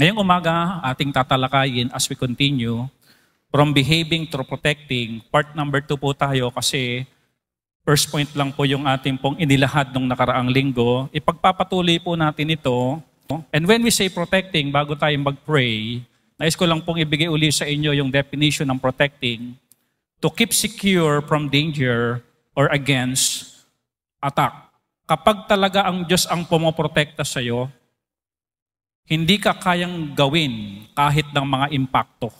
Ngayong umaga, ating tatalakayin as we continue from behaving to protecting. Part number 2 po tayo kasi first point lang po yung ating pong inilahad nung nakaraang linggo. Ipagpapatuloy po natin ito. And when we say protecting, bago tayo mag-pray, nais ko lang pong ibigay uli sa inyo yung definition ng protecting. To keep secure from danger or against attack. Kapag talaga ang Diyos ang pumoprotekta sa iyo, hindi ka kayang gawin kahit ng mga impakto.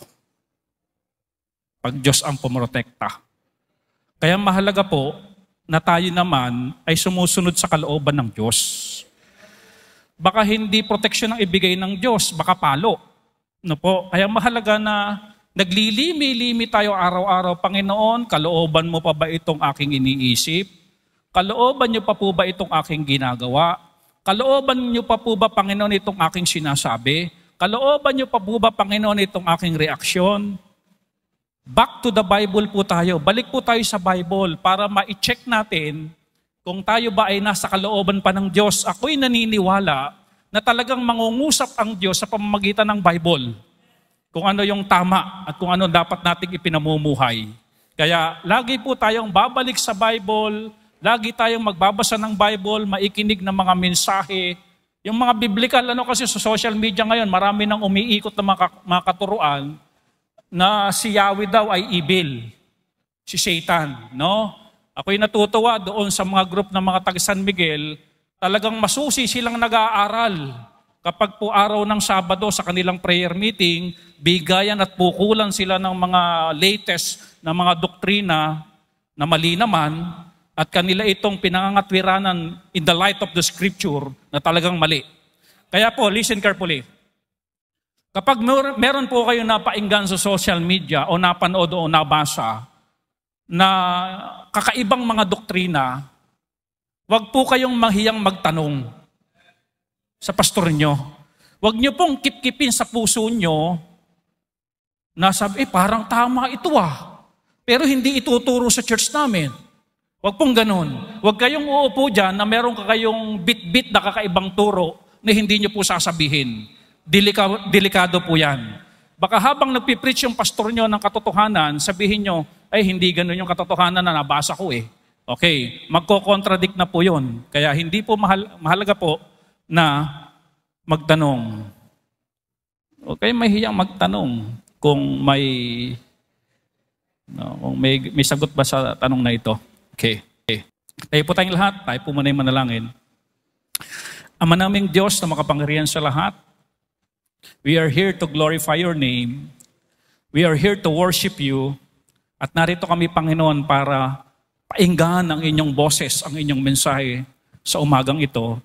Pag Diyos ang pumoprotekta. Kaya mahalaga po na tayo naman ay sumusunod sa kalooban ng Diyos. Baka hindi proteksyon ang ibigay ng Diyos, baka palo. No po? Kaya mahalaga na naglilimi-limi tayo araw-araw, Panginoon, kalooban mo pa ba itong aking iniisip? Kalooban niyo pa po ba itong aking ginagawa? Kalooban niyo pa po ba, Panginoon, itong aking sinasabi? Kalooban niyo pa po ba, Panginoon, itong aking reaksyon? Back to the Bible po tayo. Balik po tayo sa Bible para ma-check natin kung tayo ba ay nasa kalooban pa ng Diyos. Ako'y naniniwala na talagang mangungusap ang Diyos sa pamamagitan ng Bible. Kung ano yung tama at kung ano dapat nating ipinamumuhay. Kaya lagi po tayong babalik sa Bible. Lagi tayong magbabasa ng Bible, maikinig ng mga mensahe. Yung mga biblical, kasi sa social media ngayon, marami nang umiikot na mga katuruan na si Yahweh daw ay evil. Si Satan, no? Ako'y natutuwa doon sa mga group ng mga taga San Miguel, talagang masusi silang nag-aaral. Kapag po araw ng Sabado sa kanilang prayer meeting, bigayan at pukulan sila ng mga latest na mga doktrina na mali naman, at kanila itong pinangangatwiranan in the light of the scripture na talagang mali. Kaya po, listen carefully. Kapag meron po kayo napainggan sa social media o napanood o nabasa na kakaibang mga doktrina, huwag po kayong mahiyang magtanong sa pastor nyo. Huwag nyo pong kip-kipin sa puso nyo na sabi, parang tama ito pero hindi ituturo sa church namin. Huwag pong ganun. Huwag kayong uupo dyan na meron kayong bit-bit na kakaibang turo na hindi nyo po sasabihin. Delikado po yan. Baka habang nagpipreach yung pastor nyo ng katotohanan, sabihin nyo, ay hindi ganun yung katotohanan na nabasa ko Okay, magko-contradict na po yun. Kaya hindi po mahalaga po na magtanong. Okay, mahiyang magtanong kung may sagot ba sa tanong na ito. Okay. Tayo po tayong lahat. Tayo po muna yung manalangin. Ama naming Diyos na makapangyarihan sa lahat, we are here to glorify your name. We are here to worship you. At narito kami, Panginoon, para painggan ang inyong boses, ang inyong mensahe sa umagang ito.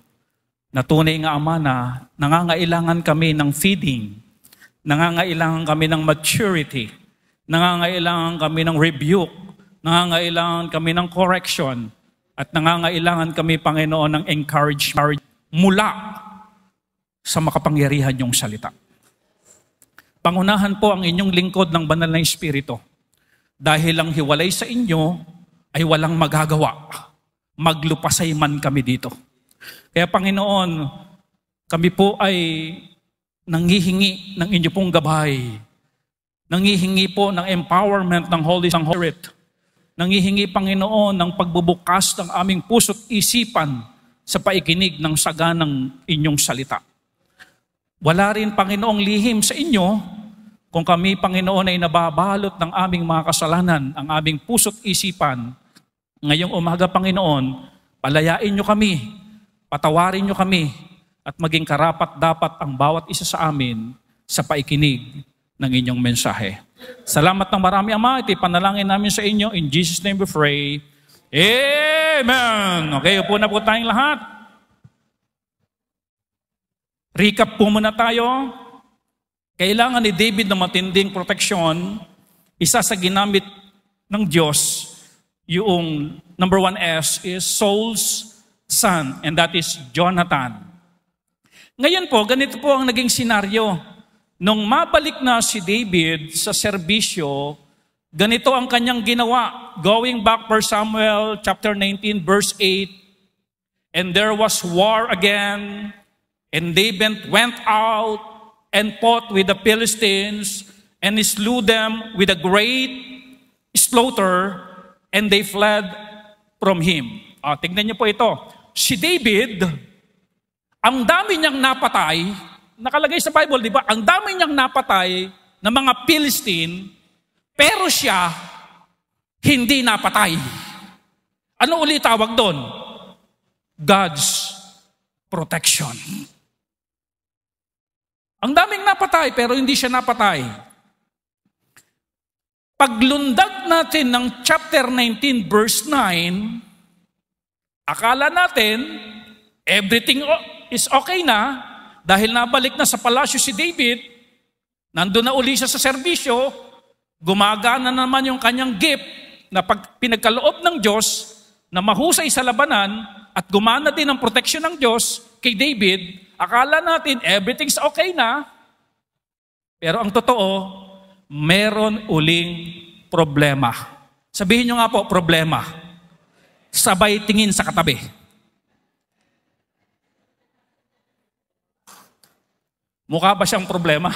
Na tunay nga, Ama, na nangangailangan kami ng feeding. Nangangailangan kami ng maturity. Nangangailangan kami ng rebuke. Nangangailangan kami ng correction at nangangailangan kami, Panginoon, ng encouragement mula sa makapangyarihan niyong salita. Pangunahan po ang inyong lingkod ng banal na Espiritu. Dahil ang hiwalay sa inyo ay walang magagawa. Maglupasay man kami dito. Kaya, Panginoon, kami po ay nanghihingi ng inyo pong gabay. Nanghihingi po ng empowerment ng Holy Spirit. Nanghihingi, Panginoon, ng pagbubukas ng aming puso't isipan sa paikinig ng saganang inyong salita. Wala rin, Panginoong, lihim sa inyo kung kami, Panginoon, ay nababalot ng aming mga kasalanan, ang aming puso't isipan. Ngayong umaga, Panginoon, palayain nyo kami, patawarin nyo kami, at maging karapat-dapat ang bawat isa sa amin sa paikinig ng inyong mensahe. Salamat ng marami, Ama. Ito'y panalangin namin sa inyo. In Jesus' name we pray. Amen! Okay, upo na po tayong lahat. Recap po muna tayo. Kailangan ni David ng matinding proteksyon. Isa sa ginamit ng Diyos, yung number 1S is Saul's son, and that is Jonathan. Ngayon po, ganito po ang naging senaryo. Nung mabalik na si David sa serbisyo, ganito ang kanyang ginawa. Going back 1 Samuel chapter 19 verse 8, and there was war again, and David went out and fought with the Philistines and slew them with a great slaughter, and they fled from him. Tignan niyo po ito. Si David, ang dami niyang napatay, nakalagay sa Bible, di ba? Ang dami niyang napatay ng mga Philistine, pero siya hindi napatay. Ano ulit tawag doon? God's protection. Ang daming napatay, pero hindi siya napatay. Paglundag natin ng chapter 19, verse 9, akala natin, everything is okay na, dahil nabalik na sa palasyo si David, nandun na uli siya sa serbisyo, gumagana naman yung kanyang gift na pinagkaloob ng Diyos na mahusay sa labanan at gumana din ang proteksyon ng Diyos kay David. Akala natin everything's okay na, pero ang totoo, meron uling problema. Sabihin nyo nga po, problema. Sabay tingin sa katabi. Mukha ba siyang problema?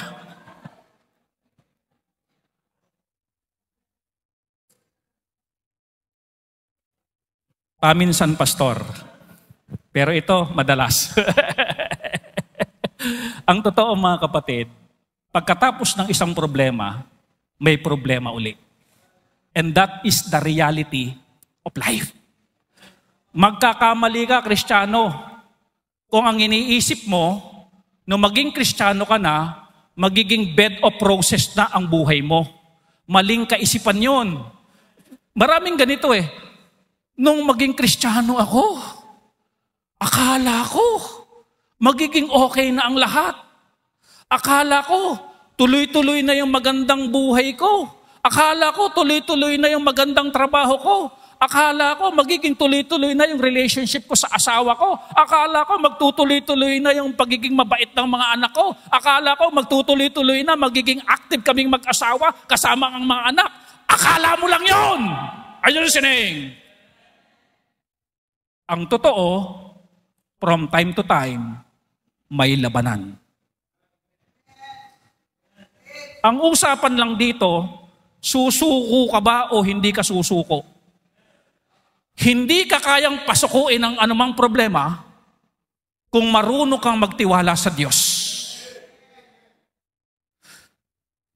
Paminsan, pastor. Pero ito, madalas. Ang totoo, mga kapatid, pagkatapos ng isang problema, may problema uli. And that is the reality of life. Magkakamali ka, Kristiyano, kung ang iniisip mo, nung maging Kristiyano ka na, magiging bed of roses na ang buhay mo. Maling kaisipan yon. Maraming ganito eh. Nung maging Kristiyano ako, akala ko, magiging okay na ang lahat. Akala ko, tuloy-tuloy na yung magandang buhay ko. Akala ko, tuloy-tuloy na yung magandang trabaho ko. Akala ko, magiging tuloy-tuloy na yung relationship ko sa asawa ko. Akala ko, magtutuloy-tuloy na yung pagiging mabait ng mga anak ko. Akala ko, magtutuloy-tuloy na magiging active kaming mag-asawa kasama ang mga anak. Akala mo lang yon. Are you listening? Ang totoo, from time to time, may labanan. Ang usapan lang dito, susuko ka ba o hindi ka susuko? Hindi ka kayang pasukuin ang anumang problema kung marunong kang magtiwala sa Diyos.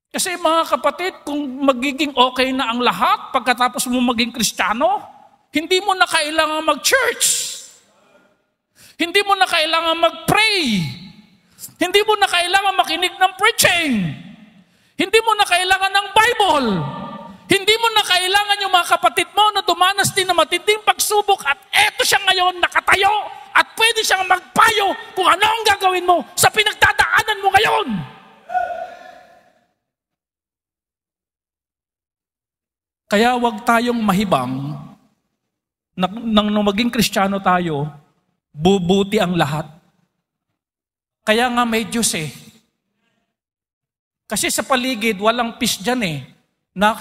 Kasi mga kapatid, kung magiging okay na ang lahat pagkatapos mo maging Kristiyano, hindi mo na kailangan mag-church. Hindi mo na kailangan mag-pray. Hindi mo na kailangan makinig ng preaching. Hindi mo na kailangan ng Bible. Hindi mo na kailangan yung mga kapatid mo na dumanas din na matinding pagsubok at eto siya ngayon nakatayo at pwede siyang magpayo kung ano ang gagawin mo sa pinagdadaanan mo ngayon. Kaya wag tayong mahibang nang maging Kristiyano tayo, bubuti ang lahat. Kaya nga may Diyos eh. Kasi sa paligid, walang peace dyan eh.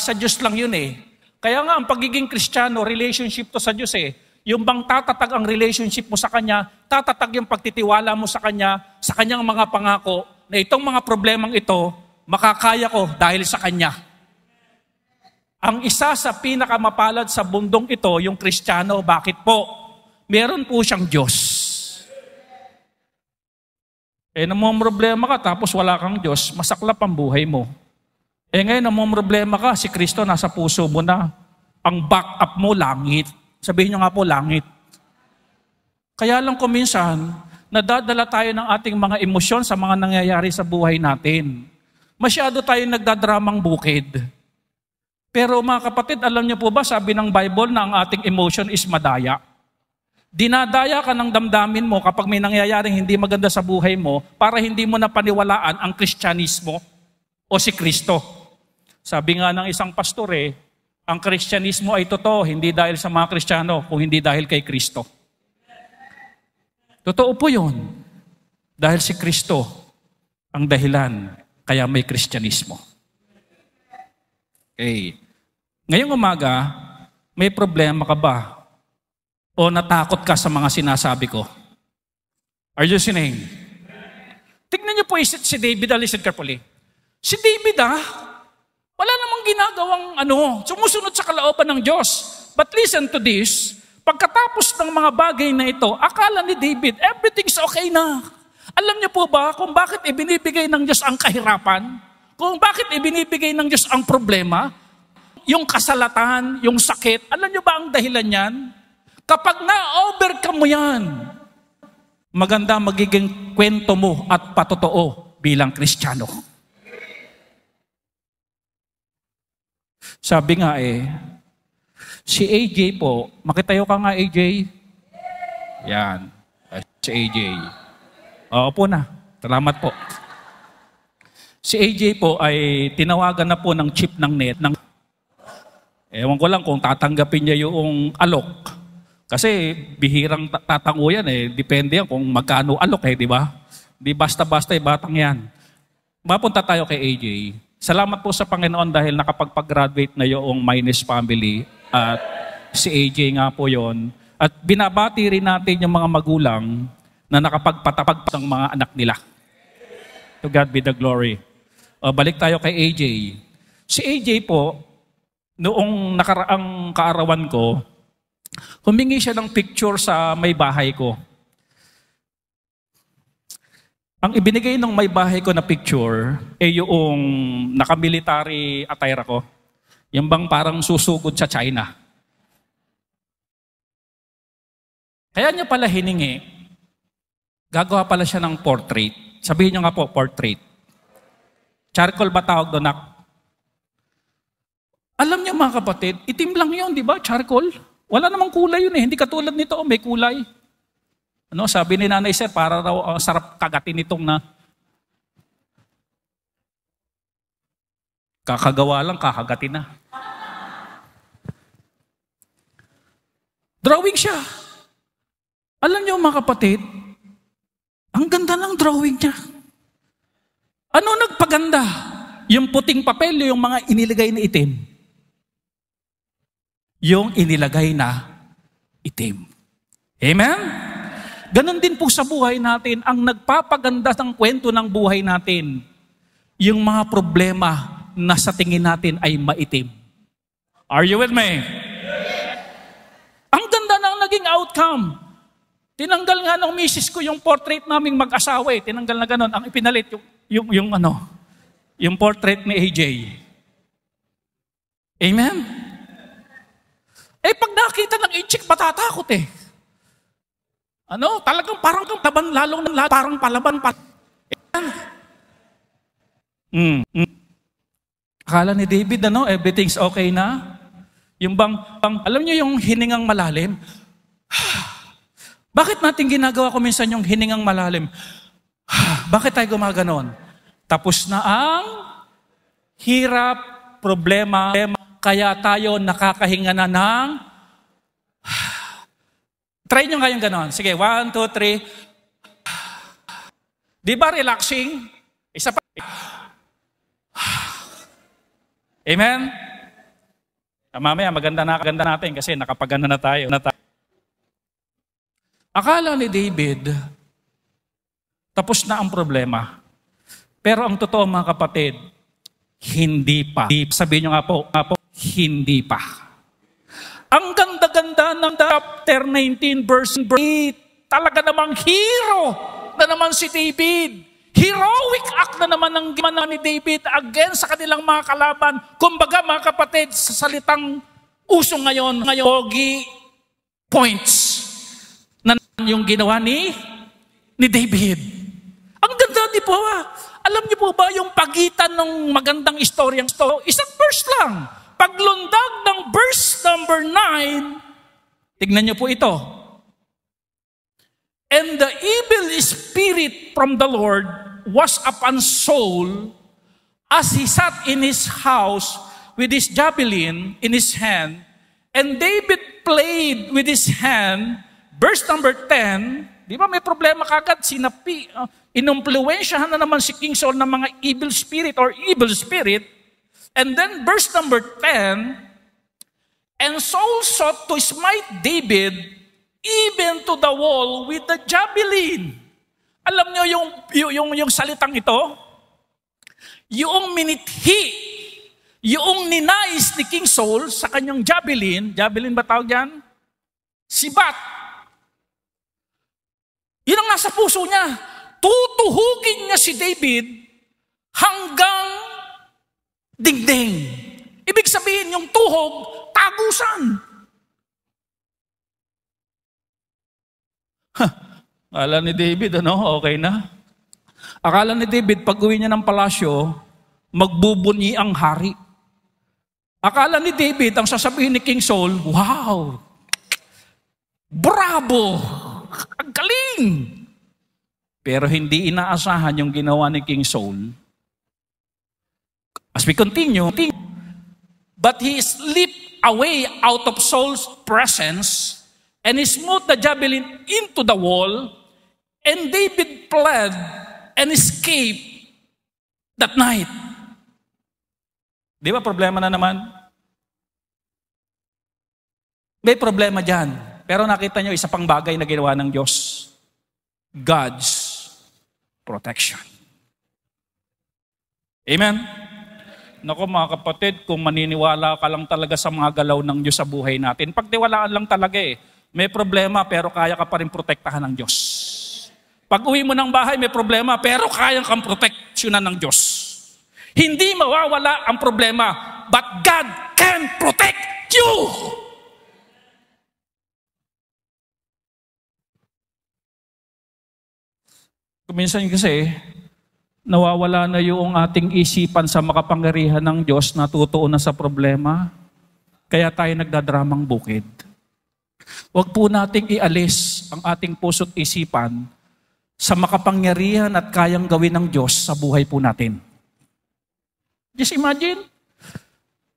Sa Diyos lang yun eh. Kaya nga ang pagiging Kristiyano, relationship to sa Diyos eh. Yung bang tatatag ang relationship mo sa Kanya, tatatag yung pagtitiwala mo sa Kanya, sa Kanyang mga pangako, na itong mga problemang ito, makakaya ko dahil sa Kanya. Ang isa sa pinakamapalad sa bundong ito, yung Kristiyano, bakit po? Meron po siyang Diyos. Namang problema ka, tapos wala kang Diyos, masaklap ang buhay mo. Ngayon, namang problema ka, si Kristo nasa puso mo na. Ang backup mo, langit. Sabihin nyo nga po, langit. Kaya lang kuminsan, nadadala tayo ng ating mga emosyon sa mga nangyayari sa buhay natin. Masyado tayong nagdadramang bukid. Pero mga kapatid, alam niyo po ba, sabi ng Bible na ang ating emotion is madaya. Dinadaya ka ng damdamin mo kapag may nangyayaring hindi maganda sa buhay mo para hindi mo na paniwalaan ang Kristyanismo o si Kristo. Sabi nga ng isang pastor ang Kristyanismo ay totoo, hindi dahil sa mga Kristiyano, kung hindi dahil kay Kristo. Totoo po yun. Dahil si Kristo ang dahilan, kaya may Kristyanismo. Okay. Ngayong umaga, may problema ka ba? O natakot ka sa mga sinasabi ko? Are you listening? Tignan niyo po si David, listen carefully. Si David wala namang ginagawang sumusunod sa kalooban ng Diyos. But listen to this, pagkatapos ng mga bagay na ito, akala ni David, everything's okay na. Alam niyo po ba kung bakit ibinibigay ng Diyos ang kahirapan? Kung bakit ibinibigay ng Diyos ang problema? Yung kasalatan, yung sakit, alam niyo ba ang dahilan yan? Kapag na-overcome mo yan, maganda magiging kwento mo at patotoo bilang Kristiyano. Sabi nga si AJ po, makitayo ka nga AJ. Yan, si AJ. Opo na, salamat po. Si AJ po ay tinawagan na po ng chip ng net. Ewan ko lang kung tatanggapin niya yung alok. Kasi bihirang tatango yan Depende yan kung magkano alok di ba? Di basta-basta batang yan. Mapunta tayo kay AJ. Salamat po sa Panginoon dahil nakapagpag-graduate na yung Minus family at si AJ nga po yon. At binabati rin natin yung mga magulang na nakapagpatapag ng mga anak nila. To God be the glory. Balik tayo kay AJ. Si AJ po, noong nakaraang kaarawan ko, humingi siya ng picture sa may bahay ko. Ang ibinigay ng may bahay ko na picture yung naka-military attire ko. Yung bang parang susugod sa China. Kaya niya pala hiningi, gagawa pala siya ng portrait. Sabihin niyo nga po, portrait. Charcoal ba tawag doon? Alam niyo mga kapatid, itim lang yun, di ba? Charcoal. Wala namang kulay yun Hindi katulad nito, may kulay. Sabi ni Nanay Sir, para raw sarap kagatin itong kakagawa lang, kakagatin na. Drawing siya. Alam niyo mga kapatid, ang ganda ng drawing niya. Ano nagpaganda? Yung puting papel, yung mga inilagay na itim. Yung inilagay na itim. Amen? Ganon din po sa buhay natin, ang nagpapaganda ng kwento ng buhay natin, yung mga problema na sa tingin natin ay maitim. Are you with me? Ang ganda ng naging outcome. Tinanggal nga ng misis ko yung portrait naming mag-asawa Tinanggal na ganon. Ang ipinalit yung portrait ni AJ. Amen? Pag nakita ng ichik, matatakot talagang parang kang taban, lalong parang palaban pa. Akala ni David, everything's okay na. Yung alam niyo yung hiningang malalim? Bakit natin ginagawa ko minsan yung hiningang malalim? Bakit tayo gumaganon? Tapos na ang hirap, problema, kaya tayo nakakahinga na ng try nyo nga yung ganon. Sige, 1, 2, 3. Di ba relaxing? Isa pa. Amen? Mamaya, maganda natin kasi nakapaganda na tayo. Akala ni David, tapos na ang problema. Pero ang totoo mga kapatid, hindi pa. Sabihin nyo nga po, hindi pa. Ang ganda-ganda ng chapter 19 verse 8. Talaga namang hero na naman si David. Heroic act na naman ng gimana ni David against sa kanilang mga kalaban. Kumbaga mga kapatid, sa salitang uso ngayon, pogi points na yung ginawa ni David. Ang ganda, di po Alam niyo po ba yung pagitan ng magandang istoryang isang verse lang. Paglundag ng verse number 9, tignan niyo po ito. And the evil spirit from the Lord was upon Saul as he sat in his house with his javelin in his hand. And David played with his hand. Verse number 10, di ba may problema kagad, inumpluwensyahan na naman si King Saul ng mga evil spirit or evil spirit. And then verse number 10, and Saul sought to smite David even to the wall with the javelin. Alam nyo yung salitang ito? Yung minithi, yung ninais ni King Saul sa kanyang javelin ba tawag yan? Sibat. Yun ang nasa puso niya. Tutuhugin niya si David hanggang dingding. Ibig sabihin, yung tuhog, tagusan. Akala ni David, okay na. Akala ni David, pag uwi niya ng palasyo, magbubunyi ang hari. Akala ni David, ang sasabihin ni King Saul, wow, bravo, ang galing. Pero hindi inaasahan yung ginawa ni King Saul. As we continue, but he slipped away out of Saul's presence and he smote the javelin into the wall, and David fled and escaped that night. Di ba problema na naman? May problema dyan. Pero nakita nyo, isa pang bagay na ginawa ng Diyos. God's protection. Amen? Naku mga kapatid, kung maniniwala ka lang talaga sa mga galaw ng Diyos sa buhay natin, pagtiwalaan lang talaga may problema pero kaya ka pa rin protektahan ng Diyos. Pag uwi mo ng bahay, may problema pero kaya kang proteksyonan ng Diyos. Hindi mawawala ang problema, but God can protect you. Minsan kasi, nawawala na yung ating isipan sa makapangyarihan ng Diyos na tutuon na sa problema. Kaya tayo nagdadramang bukid. Huwag po nating ialis ang ating puso't isipan sa makapangyarihan at kayang gawin ng Diyos sa buhay po natin. Just imagine.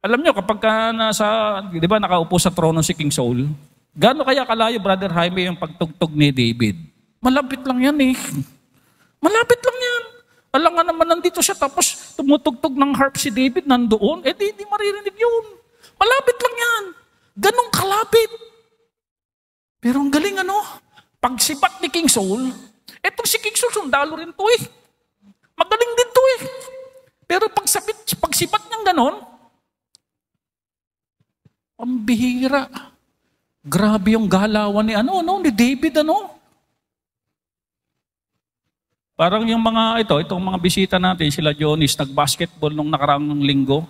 Alam nyo, kapag di ba nakaupo sa trono si King Saul, gaano kaya kalayo, Brother Jaime, yung pagtugtog ni David? Malapit lang yan Malapit lang yan. Alam nga naman nandito siya tapos tumutugtog ng harp si David nandoon, di maririnig yun. Malapit lang yan. Ganong kalapit. Pero ang galing pagsibat ni King Saul, etong si King Saul, sundalo rin to Magaling din to Pero pagsibat niyang ganon, ang bihira. Grabe yung galawan ni ni David Parang yung mga itong mga bisita natin, sila Jonis, nag-basketball nung nakaraang linggo.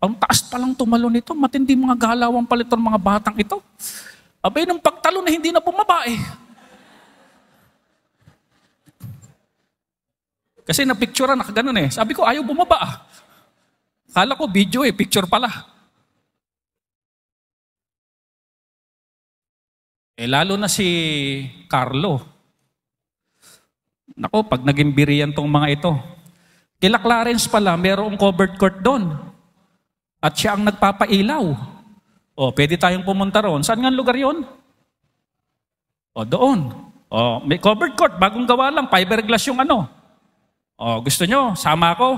Ang taas palang tumalo nito, matindi mga galawang pala itong mga batang ito. Abay, nung pagtalo na hindi na bumaba Kasi na-picturean, nakaganon Sabi ko, ayaw bumaba Kala ko video picture pala. Lalo na si Carlo. Nako, pag naging biriyan tong mga ito. Kila Clarence pala, mayroong covered court doon. At siya ang nagpapailaw. Pwede tayong pumunta roon. Saan nga lugar yon? Doon. May covered court, bagong gawa lang, fiberglass yung gusto nyo, sama ako?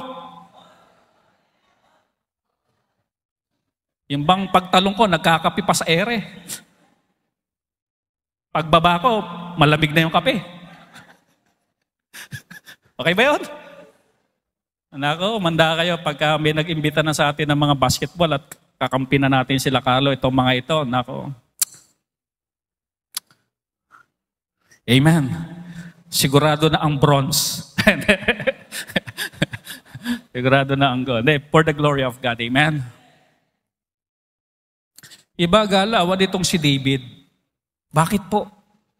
Yung bang pagtalong ko, nagkakape pa sa ere. Pagbaba ko, malamig na yung kape. Okay ba yun? Nako, manda kayo pagka may nag-imbita na sa atin ng mga basketball at kakampi na natin sila Carlo, itong mga ito. Nako. Amen. Sigurado na ang bronze. Sigurado na ang gold. For the glory of God. Amen. Iba galawan itong si David. Bakit po?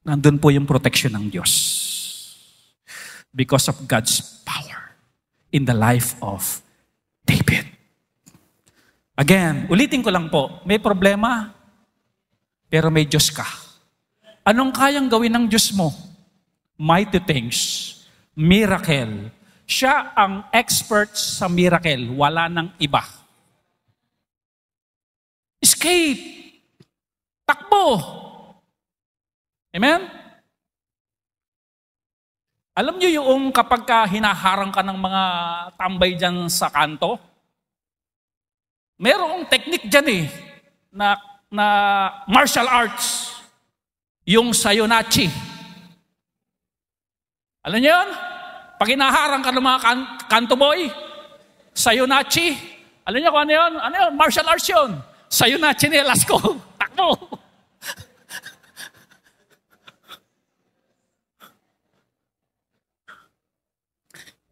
Nandun po yung protection ng Diyos. Because of God's power in the life of David. Again, ulitin ko lang po, may problema, pero may Diyos ka. Anong kayang gawin ng Diyos mo? Mighty things, miracle. Siya ang expert sa miracle, wala nang iba. Escape. Takbo. Amen? Alam niyo yung kapag hinaharang ka ng mga tambay dyan sa kanto, merong technique dyan na martial arts. Yung sayonara. Alam niyo yun? Pag inaharang ka ng mga kanto boy, sayunachi. Alam niyo kung ano yun? Ano yun? Martial arts yun. Sayunachi nilas ko. Takbo.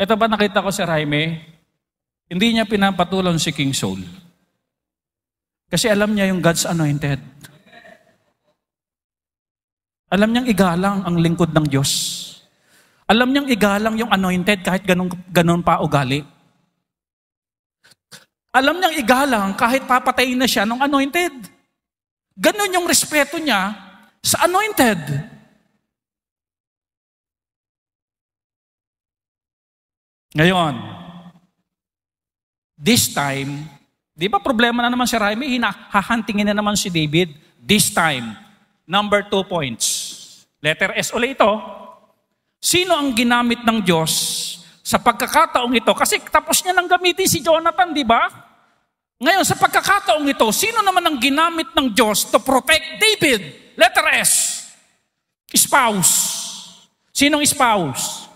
Ito ba nakita ko si Jaime? Hindi niya pinapatulan si King Saul. Kasi alam niya yung God's anointed. Alam niyang igalang ang lingkod ng Diyos. Alam niyang igalang yung anointed kahit ganun pa ugali. Alam niyang igalang kahit papatayin na siya ng anointed. Ganun yung respeto niya sa anointed. Ngayon, this time, di ba problema na naman si Jaime, hahantingin na naman si David. This time, number 2 points. Letter S ulit ito. Sino ang ginamit ng Diyos sa pagkakataong ito? Kasi tapos niya nang gamitin si Jonathan, di ba? Ngayon, sa pagkakataong ito, sino naman ang ginamit ng Diyos to protect David? Letter S. Spouse. Sinong spouse?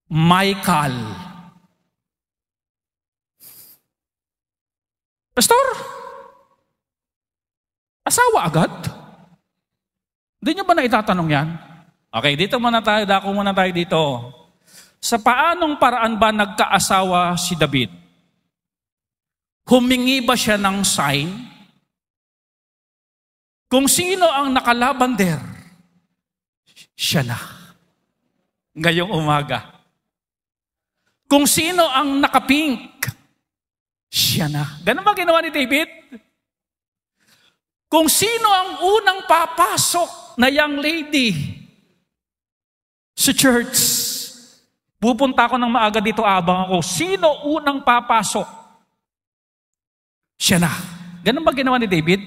Michal. Pastor, asawa agad? Hindi niyo ba na itatanong yan? Okay, dito muna tayo, dako muna tayo dito. Sa paanong paraan ba nagkaasawa si David? Humingi ba siya ng sign? Kung sino ang nakalaban der, siya na. Ngayong umaga. Kung sino ang nakapink, siya na. Ganun ba ginawa ni David? Kung sino ang unang papasok na young lady sa church, pupunta ako ng maaga dito, abang ako, sino unang papasok? Siya na. Ganun ba ginawa ni David?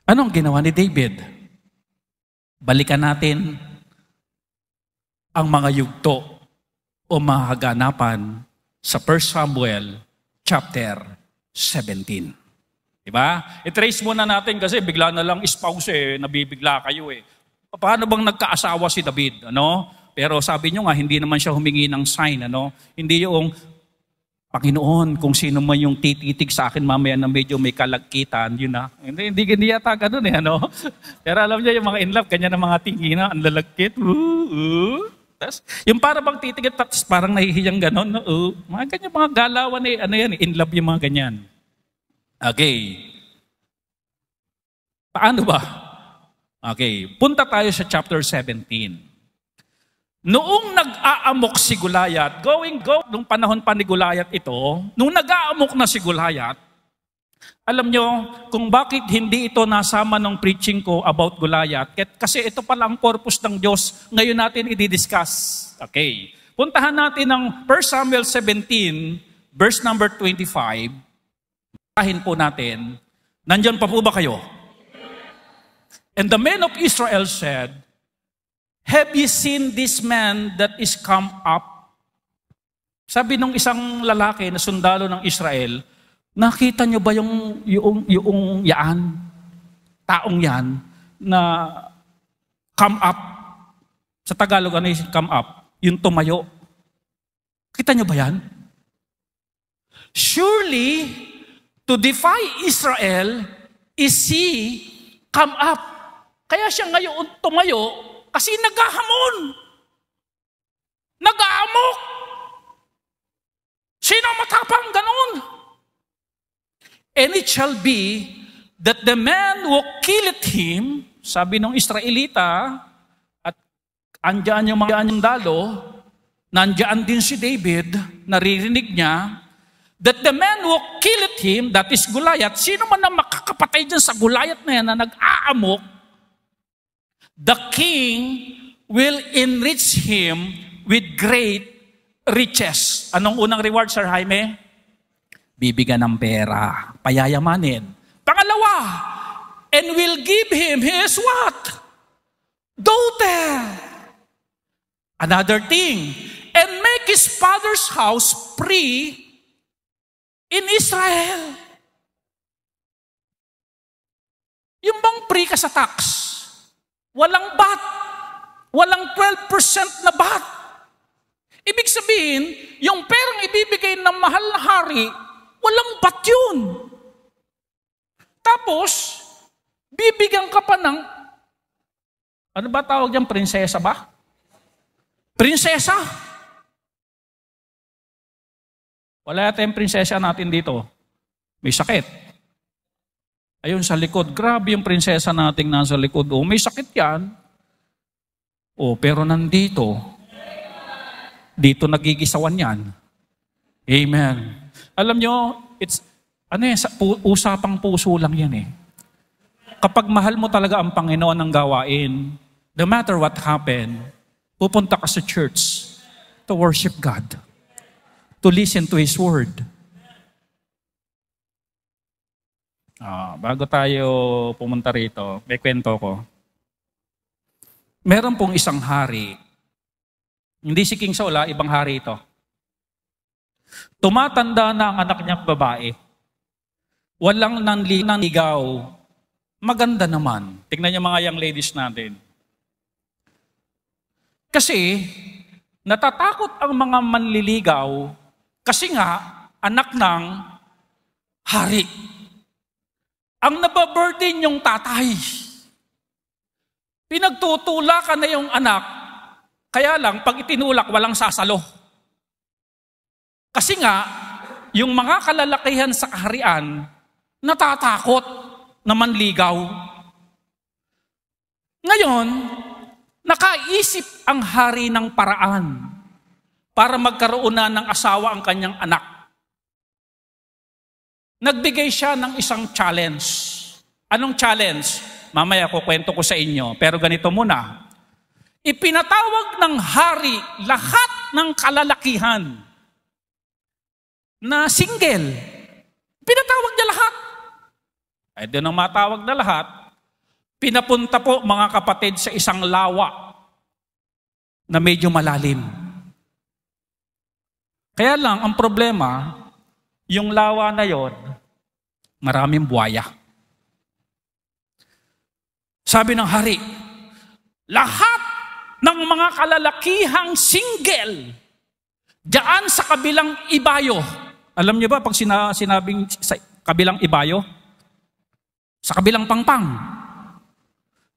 Anong ginawa ni David? Balikan natin ang mga yugto o mga kaganapan sa 1 Samuel chapter 17. Diba? I-trace muna natin kasi bigla na lang spouse nabibigla kayo Paano bang nagkaasawa si David? Ano? Pero sabi nyo nga, hindi naman siya humingi ng sign. Ano? Hindi yung, Panginoon, kung sino man yung tititig sa akin mamaya na medyo may kalagkitan, yun na. Hindi yata ganun ano? Pero alam niya yung mga in love, kanya ng mga tingin na, ang lalagkit. Tas, yung para bang titigit, parang nahihiyang ganon. Mga ganyan, mga galawan in love yung mga ganyan. Okay. Paano ba? Okay, punta tayo sa chapter 17. Noong nag-aamok si Goliath, nung panahon pa ni Goliath ito, nung nag-aamok na si Goliath, alam nyo kung bakit hindi ito nasama ng preaching ko about Goliath, kasi ito pala ang purpose ng Diyos, ngayon natin i-discuss. Okay, puntahan natin ang 1 Samuel 17, verse number 25. Basahin po natin. Nandyan pa po ba kayo? And the men of Israel said, have you seen this man that is come up? Sabi nung isang lalaki na sundalo ng Israel, nakita nyo ba yung yaan, taong yan, na come up? Sa Tagalog, ano yung come up? Yung tumayo. Kita nyo ba yan? Surely, to defy Israel, is he come up? Kaya siya ngayon tumayo, kasi naghahamon. Nag-aamok. Sino matapang ganon? And it shall be that the man who killed him, sabi ng Israelita, at andyan yung mga dalo, nandyan din si David, naririnig niya, that the man who killed him, that is Goliath, sino man na makakapatay dyan sa Goliath na yan na nag-aamok, the king will enrich him with great riches. Anong unang reward, Sir Jaime? Bibigyan ng pera, payayamanin. Pangalawa, and will give him his what? Daughter. Another thing, and make his father's house free in Israel. Yung bang free ka sa tax. Walang VAT. Walang 12% na VAT. Ibig sabihin, yung perang ibibigay ng mahal na hari, walang VAT yun. Tapos, bibigyan ka pa ng, ano ba tawag dyan? Prinsesa ba? Prinsesa? Wala yata yung prinsesa natin dito. May sakit. Ayun sa likod. Grabe yung prinsesa nating nasa likod. Oh, may sakit yan. Oh, pero nandito. Dito nagigisawan yan. Amen. Alam nyo, usapang puso lang yan eh. Kapag mahal mo talaga ang Panginoon ng gawain, no matter what happened, pupunta ka sa church to worship God, to listen to His Word. Bago tayo pumunta rito, may kwento ko. Meron pong isang hari. Hindi si King Saul, ibang hari ito. Tumatanda na ang anak niyang babae. Walang nanligaw. Maganda naman. Tingnan niyo mga young ladies natin. Kasi, natatakot ang mga manliligaw kasi nga, anak ng hari. Ang nababurden yung tatay. Pinagtutulakan na yung anak, kaya lang, pag itinulak, walang sasalo. Kasi nga, yung mga kalalakihan sa kaharian, natatakot na manligaw. Ngayon, nakaisip ang hari ng paraan para magkaroon na ng asawa ang kanyang anak. Nagbigay siya ng isang challenge. Anong challenge? Mamaya kukwento ko sa inyo, pero ganito muna. Ipinatawag ng hari lahat ng kalalakihan na single. Pinatawag niya lahat. Ay doon ang matawag na lahat, pinapunta po mga kapatid sa isang lawa na medyo malalim. Kaya lang, ang problema, yung lawa na yon, maraming buwaya. Sabi ng hari, lahat ng mga kalalakihang single diyan sa kabilang ibayo. Alam niyo ba pag sinabing sa kabilang ibayo? Sa kabilang pangpang.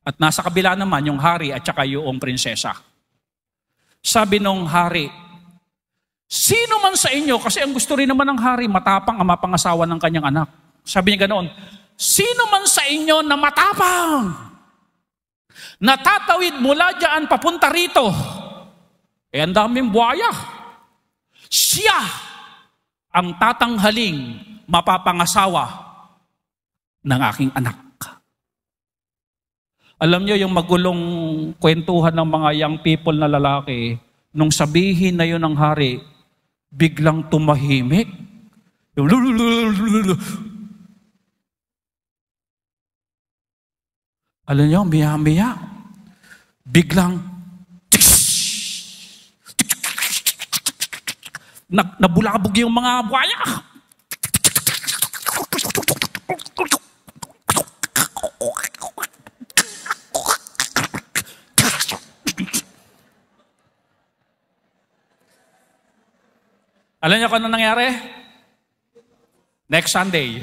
At nasa kabila naman yung hari at saka yung prinsesa. Sabi nung hari, sino man sa inyo, kasi ang gusto rin naman ng hari, matapang ang mapangasawa ng kanyang anak. Sabi niya ganoon, sino man sa inyo na matapang, natatawid mula dyan papunta rito, ang daming buhaya, siya ang tatanghaling mapapangasawa ng aking anak. Alam niyo yung magulong kwentuhan ng mga young people na lalaki, nung sabihin na yun ng hari, biglang tumahimik. Alam niyo, miya-miya, biglang nabulabog yung mga buhaya. Alam niyo kung ano nangyari? Next Sunday.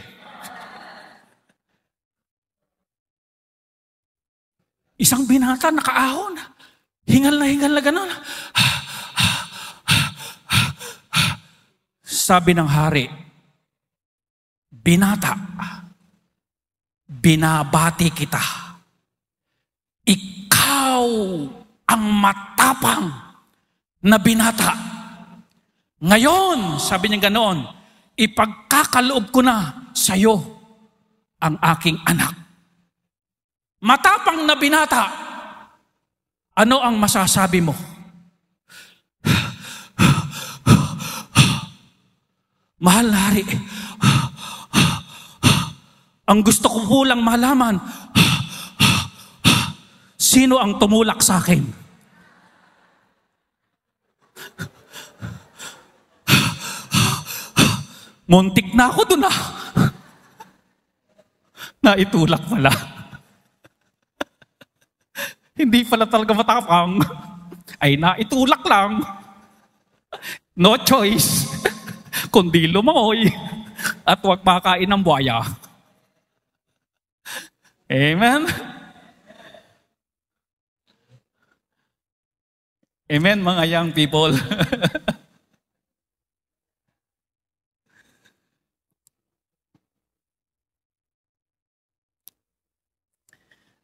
Isang binata nakaahon. Hingal na gano'n. Sabi ng hari, binata, binabati kita. Ikaw ang matapang na binata. Ngayon, sabi niya ganoon, ipagkakaloob ko na sa iyo ang aking anak. Matapang na binata, ano ang masasabi mo? Mahal na hari, ang gusto ko po lang malaman, sino ang tumulak sa akin? Muntik na ako doon Naitulak pala. Hindi pala talaga matapang. Ay naitulak lang. No choice. Kundi lumangoy. At huwag makain ng buhaya. Amen? Amen, mga young people.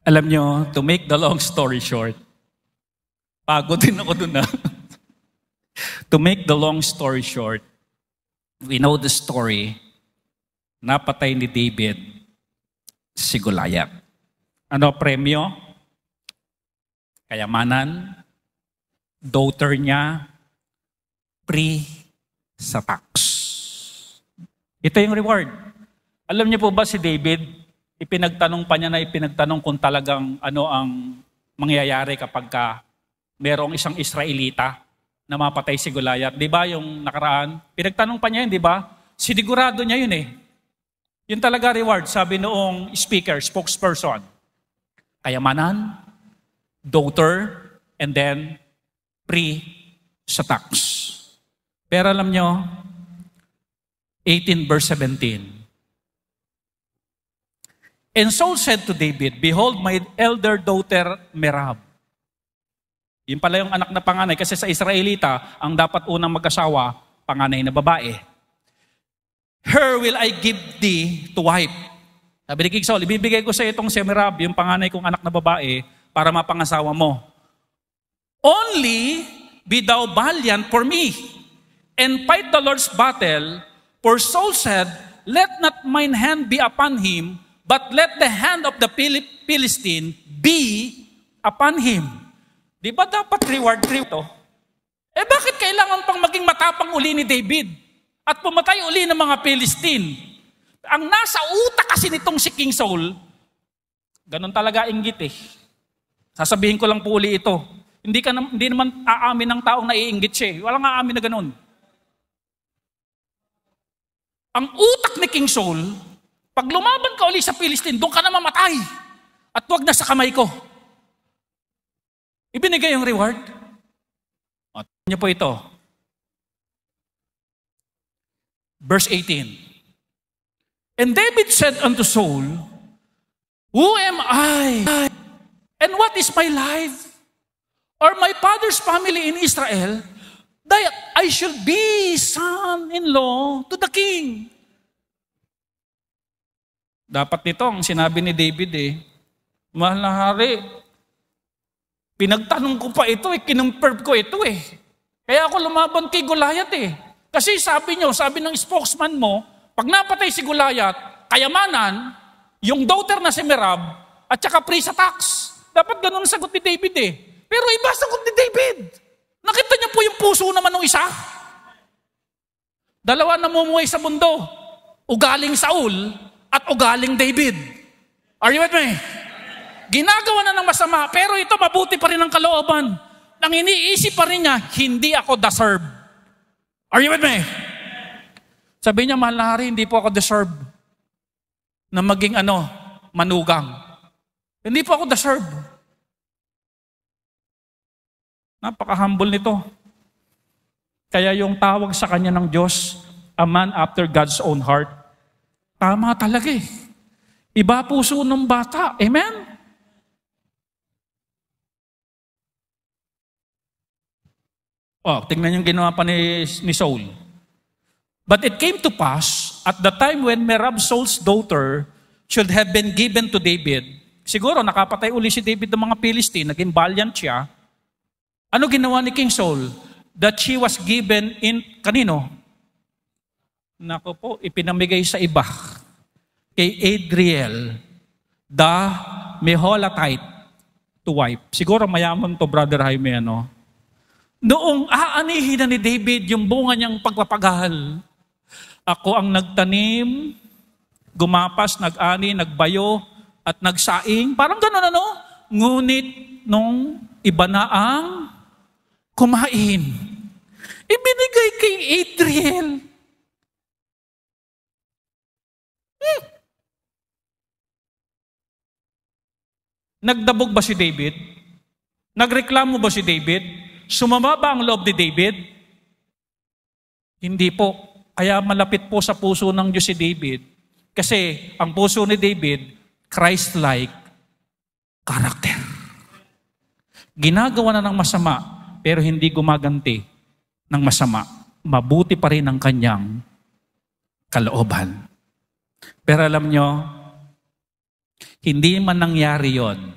Alam nyo, to make the long story short, pagod din ako dun na. To make the long story short, we know the story, napatay ni David si Goliath. Ano premyo? Kayamanan, daughter niya, free sa tax. Ito yung reward. Alam niyo po ba si David, ipinagtanong pa niya na ipinagtanong kung talagang ano ang mangyayari kapag merong isang Israelita na mapatay si Goliath. Di ba yung nakaraan? Pinagtanong pa niya yun, di ba? Sinigurado niya yun eh. Yun talaga reward, sabi noong spokesperson. Kayamanan, daughter, and then free sa tax. Pero alam nyo, 18 verse 17. And Saul said to David, behold, my elder daughter Merab. Yun pala yung anak na panganay kasi sa Israelita, ang dapat unang mag-asawa, panganay na babae. Her will I give thee to wife. Sabi ni King Saul, ibibigay ko sa itong si Merab, yung panganay kong anak na babae, para mapangasawa mo. Only be thou valiant for me, and fight the Lord's battle, for Saul said, let not mine hand be upon him, but let the hand of the Philistine be upon him. Di ba dapat reward to? Eh bakit kailangan pang maging matapang uli ni David? At pumatay uli ng mga Philistine? Ang nasa utak kasi nitong si King Saul, ganun talaga inggit eh. Sasabihin ko lang po uli ito. Hindi naman aamin ng taong naiinggit siya eh. Walang aamin na ganun. Ang utak ni King Saul, pag lumaban ka uli sa Philistine, doon ka na mamatay. At huwag na sa kamay ko. Ibinigay yung reward. At niyo po ito. Verse 18. And David said unto Saul, who am I? And what is my life? Or my father's family in Israel, that I should be son-in-law to the king? Dapat nito ang sinabi ni David eh. Mahal na hari, pinagtanong ko pa ito eh, kinumperb ko ito eh. Kaya ako lumaban kay Goliath eh. Kasi sabi ng spokesman mo, pag napatay si Goliath, kayamanan, yung daughter na si Merab, at saka free sa tax. Dapat ganun ang sagot ni David eh. Pero iba sagot ni David. Nakita niyo po yung puso naman ng isa? Dalawa namumuhay sa mundo. Ugaling Saul, at ugaling David. Are you with me? Ginagawa na ng masama, pero ito mabuti pa rin ang kalooban. Nang iniisip pa rin niya, hindi ako deserve. Are you with me? Sabi niya, mahal na hari, hindi po ako deserve na maging manugang. Hindi po ako deserve. Napaka-humble nito. Kaya yung tawag sa kanya ng Diyos, a man after God's own heart, tama talaga eh. Iba puso ng bata. Amen? Tingnan yung ginawa pa ni Saul. But it came to pass, at the time when Merab, Saul's daughter, should have been given to David, siguro nakapatay uli si David ng mga Philistine, naging valiant siya. Ano ginawa ni King Saul? That she was given in, kanino? Nako po, ipinamigay sa iba. Kay Adriel, the Meholatite, to wife. Siguro mayaman to, Brother Jaime, Noong aanihin na ni David yung bunga niyang pagpapagahal, ako ang nagtanim, gumapas, nag-ani, nagbayo, at nagsaing. Parang gano'n Ngunit nung iba na ang kumain, ibinigay kay Adriel. Nagdabog ba si David? Nagreklamo ba si David? Sumama ba ang loob ni David? Hindi po. Kaya malapit po sa puso ng Diyos si David. Kasi ang puso ni David, Christ-like character. Ginagawa na ng masama, pero hindi gumaganti ng masama. Mabuti pa rin ang kanyang kalooban. Pero alam nyo, hindi man nangyari yon.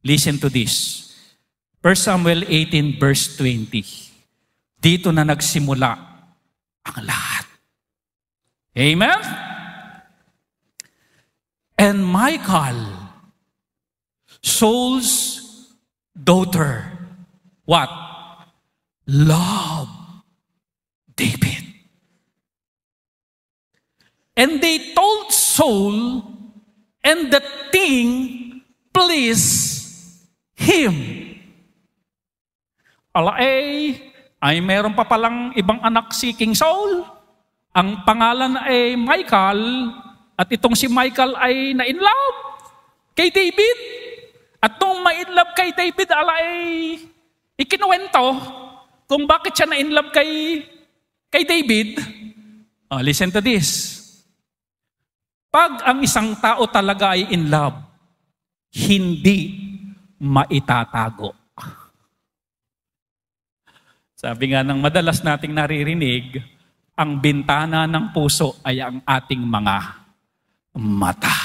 Listen to this. 1 Samuel 18 verse 20. Dito na nagsimula ang lahat. Amen? And Michal, Saul's daughter, what? Love David. And they told Saul, and the thing pleased him. Ay meron pa palang ibang anak si King Saul. Ang pangalan ay Michal, at itong si Michal ay na-inlove kay David. At nung ma-inlove kay David, ikinuwento kung bakit siya na-inlove kay David. Listen to this. Pag ang isang tao talaga ay in love, hindi maitatago. Sabi nga ng madalas nating naririnig, ang bintana ng puso ay ang ating mga mata.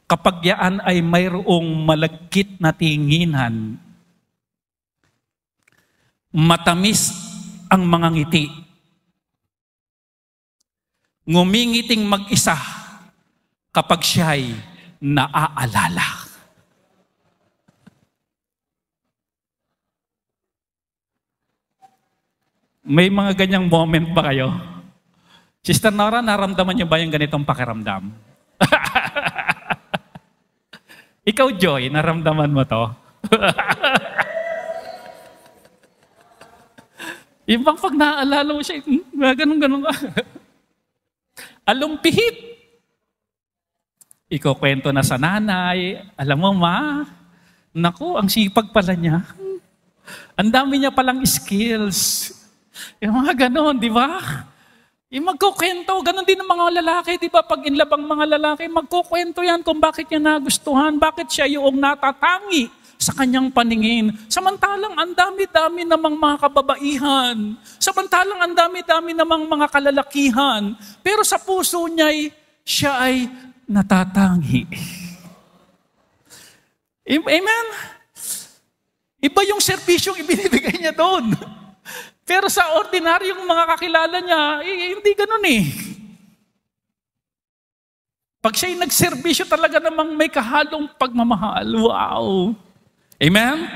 Kapag yan ay mayroong malagkit na tinginan, matamis ang mga ngiti, ngumingiting mag-isa kapag siya'y naaalala. May mga ganyang moment ba kayo? Sister Nora, naramdaman niyo ba yung ganitong pakiramdam? Ikaw, Joy, naramdaman mo to? Ibang pag naaalala mo siya, ganun-ganun ka. Alumpihit. Ikaw kwento na sa nanay, alam mo ma, naku, ang sipag pala niya. Ang dami niya palang skills. Yung mga ganon, di ba? Yung magkukwento, ganon din ng mga lalaki, di ba? Pag inlove ang mga lalaki, magkukwento yan kung bakit niya nagustuhan, bakit siya yung natatangi sa kanyang paningin. Samantalang ang dami-dami namang mga kababaihan. Samantalang ang dami-dami namang mga kalalakihan. Pero sa puso niya, siya ay natatangi. Amen? Iba yung serbisyong ibinibigay niya doon. Pero sa ordinaryong mga kakilala niya, hindi ganun eh. Pag siya'y nagserbisyo talaga namang may kahalong pagmamahal. Wow! Amen?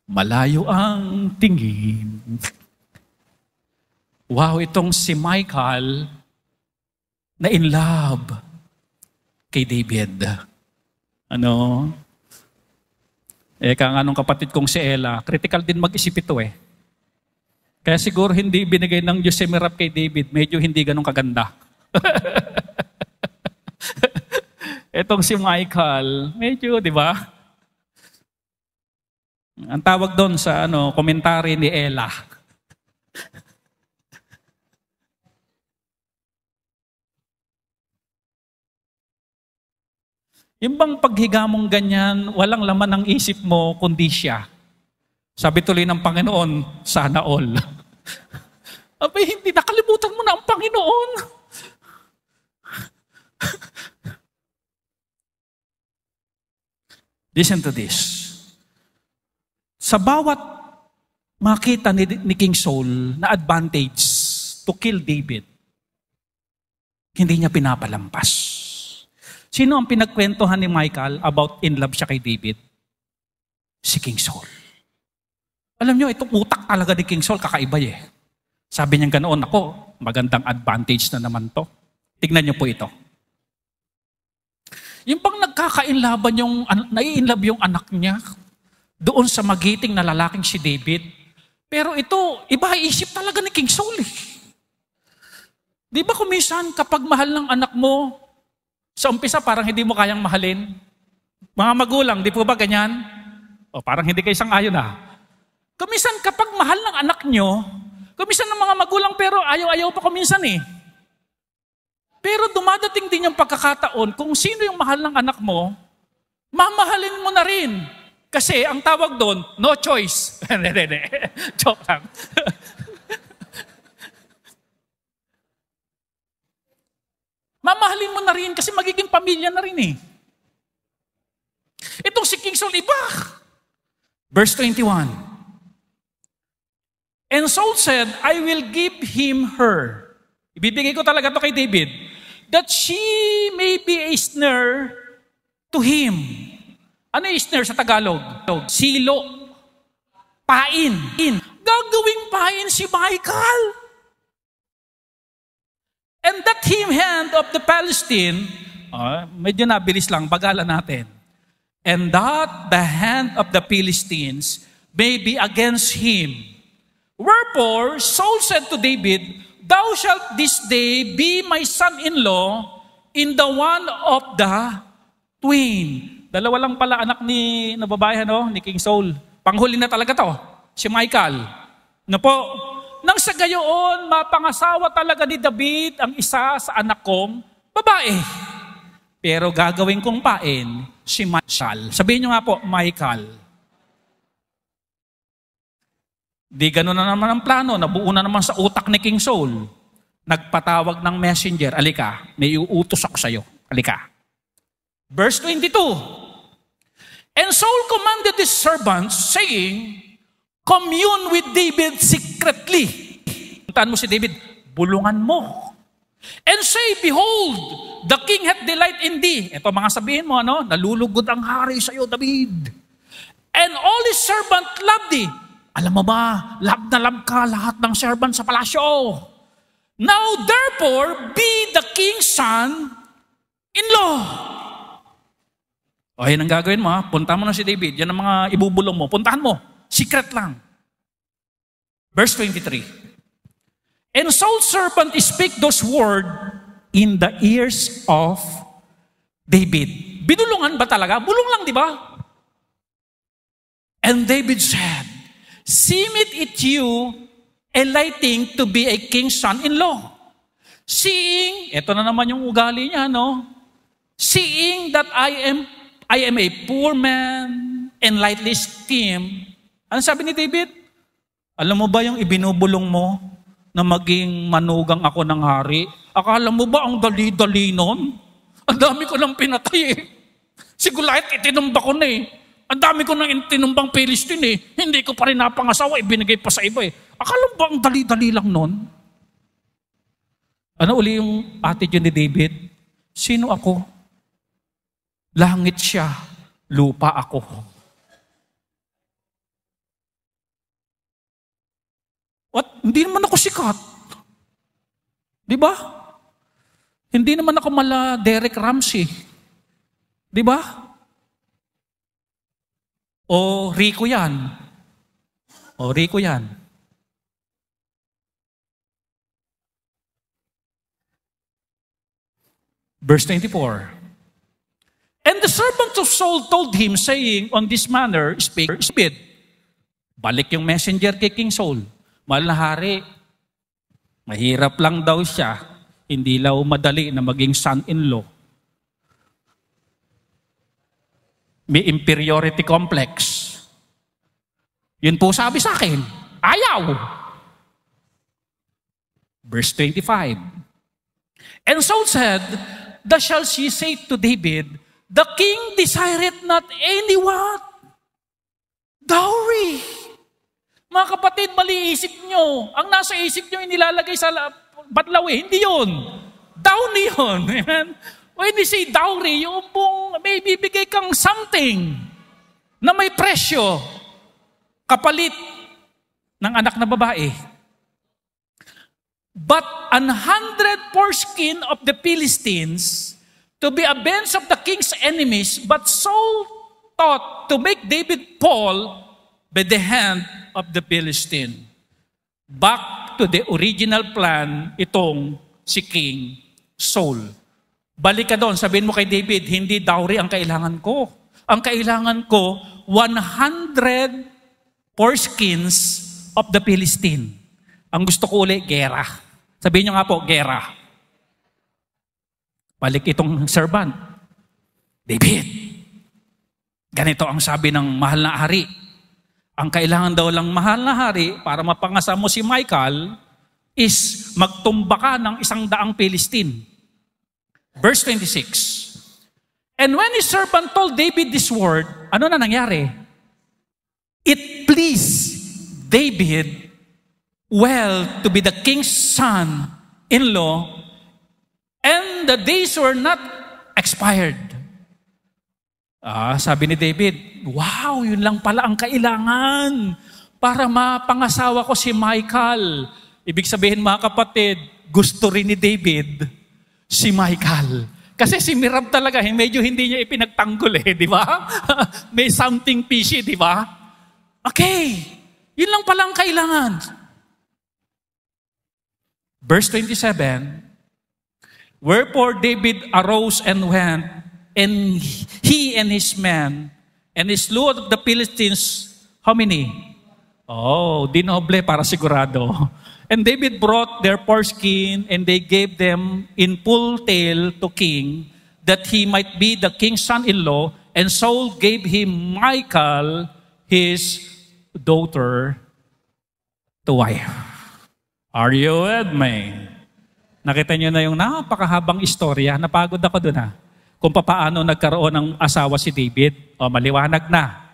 Malayo ang tingin. Wow, itong si Michal na in love kay David. Kaya nung kapatid kong si Ella, critical din mag-isip ito eh. Kaya siguro hindi binigay ng Diyos si Merab kay David, medyo hindi ganun kaganda. Etong si Michal, medyo, di ba? Ang tawag doon sa komentary ni Ella. Yung bang paghiga mong ganyan, walang laman ng isip mo, kundi siya. Sabi tuloy ng Panginoon, sana all. Abay, hindi nakalimutan mo na ang Panginoon. Listen to this. Sa bawat makita ni King Saul na advantage to kill David, hindi niya pinapalampas. Sino ang pinagkwentuhan ni Michal about in love siya kay David? Si King Saul. Alam niyo, itong utak talaga ni King Saul, kakaiba eh. Sabi niya ganoon, ako, magandang advantage na naman to. Tignan niyo po ito. Yung pang nagkaka-inlaban nai-inlove yung anak niya, doon sa magiting na lalaking si David. Pero ito, iba isip talaga ni King Saul eh. Di ba kumisan kapag mahal ng anak mo, sa Sa umpisa, parang hindi mo kayang mahalin. Mga magulang, di po ba ganyan? O parang hindi kayo sang-ayon Kuminsan kapag mahal ng anak nyo, kuminsan ng mga magulang pero ayaw-ayaw pa kuminsan Pero dumadating din yung pagkakataon kung sino yung mahal ng anak mo, mamahalin mo na rin. Kasi ang tawag doon, no choice. Hindi. Joke lang. Mamahalin mo na rin kasi magiging pamilya na rin Itong si King Saul, iba. Verse 21. And Saul said, I will give him her. Ibibigay ko talaga to kay David. That she may be a snare to him. Ano yung snare sa Tagalog? Silo. Pain. Gagawing pain si Michal. And that him hand of the Palestine, medyo nabilis lang, bagalan natin. And that the hand of the Philistines may be against him. Wherefore, Saul said to David, Thou shalt this day be my son-in-law in the one of the twain. Dalawa lang pala anak ni babae, ni King Saul. Panghuli na talaga to, si Michal. Nang sa gayoon, mapangasawa talaga ni David ang isa sa anak kong babae. Pero gagawin kong pain si Michal. Sabihin nyo nga po, Michal. Di gano'n na naman ang plano. Nabuo na naman sa utak ni King Saul. Nagpatawag ng messenger. Alika, may uutos ako sa'yo. Alika. Verse 22. And Saul commanded his servants, saying, Commune with David secretly. Puntaan mo si David, bulungan mo. And say, Behold, the king hath delight in thee. Ito mga sabihin mo, nalulugod ang hari sa iyo, David. And all his servant loved thee. Alam mo ba, love na love ka lahat ng servant sa palasyo. Now therefore, be the king's son-in-law. O, yan ang gagawin mo, punta mo na si David. Yan ang mga ibubulong mo. Puntahan mo. Secret lang. Verse 23. And Saul's servant speak those words in the ears of David. Binulungan ba talaga? Bulong lang, di ba? And David said, Seemeth it you a lighting to be a king's son-in-law? Seeing, eto na naman yung ugali niya, Seeing that I am a poor man and lightly esteemed. Ano sabi ni David? Alam mo ba yung ibinubulong mo na maging manugang ako ng hari? Akala mo ba ang dali-dali nun? Ang dami ko nang pinatay Si Goliath, itinumba ko na Ang dami ko nang tinumbang Philistine Hindi ko pa rin napangasawa, ibinigay pa sa iba Akala mo ba ang dali-dali lang nun? Ano uli yung attitude ni David? Sino ako? Langit siya, lupa ako. What? Hindi naman ako sikat. Di ba? Hindi naman ako mala Derek Ramsey. Di ba? O Rico yan. Verse 24. And the servant of Saul told him, saying, On this manner, speak. Balik yung messenger kay King Saul. Mahal na hari, mahirap lang daw siya, hindi lang madali na maging son-in-law. May inferiority complex. Yun po sabi sa akin, ayaw. Verse 25. And Saul said, Thus shall she say to David, The king desireth not any what? Dowry. Mga kapatid, mali isip nyo. Ang nasa isip nyo, inilalagay sa batlaw Hindi yun. Dowry yun. Amen? When we say dowry, yung pong may bibigay kang something na may presyo. Kapalit ng anak na babae. But 100 foreskin of the Philistines to be avenged of the king's enemies, but Saul thought to make David fall by the hand of the Philistine. Back to the original plan, itong si King Saul. Balik ka doon, sabihin mo kay David, hindi dowry ang kailangan ko. Ang kailangan ko, 100 foreskins of the Philistine. Ang gusto ko ulit, gera. Sabihin nyo nga po, gera. Balik itong servant. David, ganito ang sabi ng mahal na hari. Ang kailangan daw lang mahal na hari para mapangasa mo si Michal is magtumba ka ng 100 Philistine. Verse 26. And when his servant told David this word, ano na nangyari? It pleased David well to be the king's son-in-law, and the days were not expired. Sabi ni David, wow, yun lang pala ang kailangan para mapangasawa ko si Michal. Ibig sabihin mga kapatid, gusto rin ni David si Michal. Kasi si Merab talaga, medyo hindi niya ipinagtanggol di ba? May something fishy, di ba? Okay, yun lang pala ang kailangan. Verse 27, wherefore David arose and went, and he and his men, and he slew of the Philistines, how many? Dinoble para sigurado. And David brought their foreskin, and they gave them in full tale to king, that he might be the king's son-in-law, and Saul gave him Michal, his daughter, to wife. Are you with me? Nakita niyo na yung napakahabang istorya. Napagod ako doon kung paano nagkaroon ng asawa si David. Maliwanag na.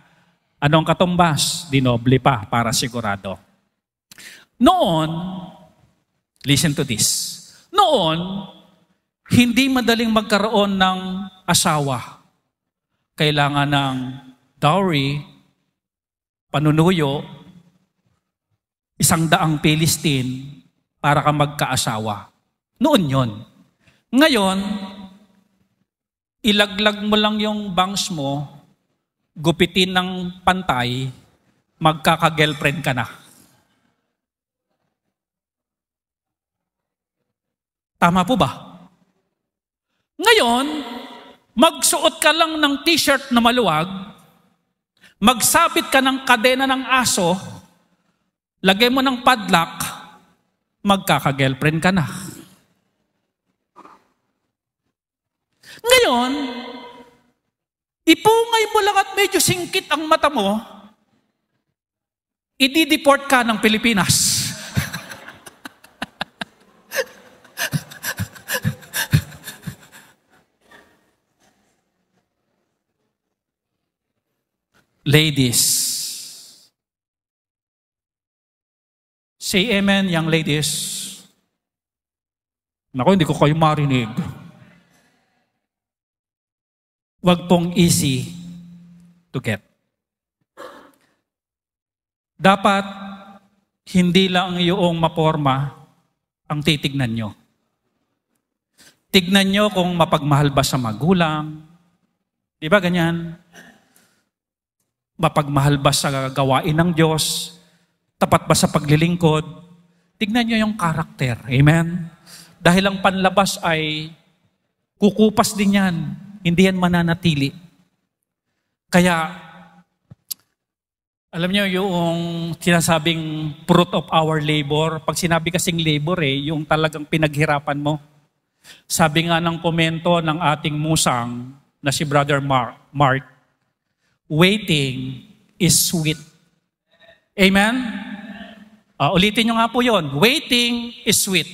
Anong katumbas? Dinoble pa para sigurado. Noon, listen to this. Noon, hindi madaling magkaroon ng asawa. Kailangan ng dowry, panunuyo, 100 Philistine para ka magkaasawa. Noon yon. Ngayon, ilaglag mo lang yung bangs mo, gupitin ng pantay, magkaka-girlfriend ka na. Tama po ba? Ngayon, magsuot ka lang ng t-shirt na maluwag, magsabit ka ng kadena ng aso, lagay mo ng padlock, magkaka-girlfriend ka na. Ngayon, ipungay mo lang at medyo singkit ang mata mo, i-deport ka ng Pilipinas. Ladies, say amen, young ladies. Naku, hindi ko kayo marinig. Huwag pong easy to get. Dapat, hindi lang yung maporma ang titignan nyo. Tignan nyo kung mapagmahal ba sa magulang. Di ba ganyan? Mapagmahal ba sa gawain ng Diyos? Tapat ba sa paglilingkod? Tignan nyo yung karakter. Amen? Dahil ang panlabas ay kukupas din yan. Hindi yan mananatili. Kaya, alam nyo yung sinasabing fruit of our labor, pag sinabi kasing labor yung talagang pinaghirapan mo. Sabi nga ng komento ng ating musang na si Brother Mark, waiting is sweet. Amen? Ulitin nyo nga po yun. Waiting is sweet.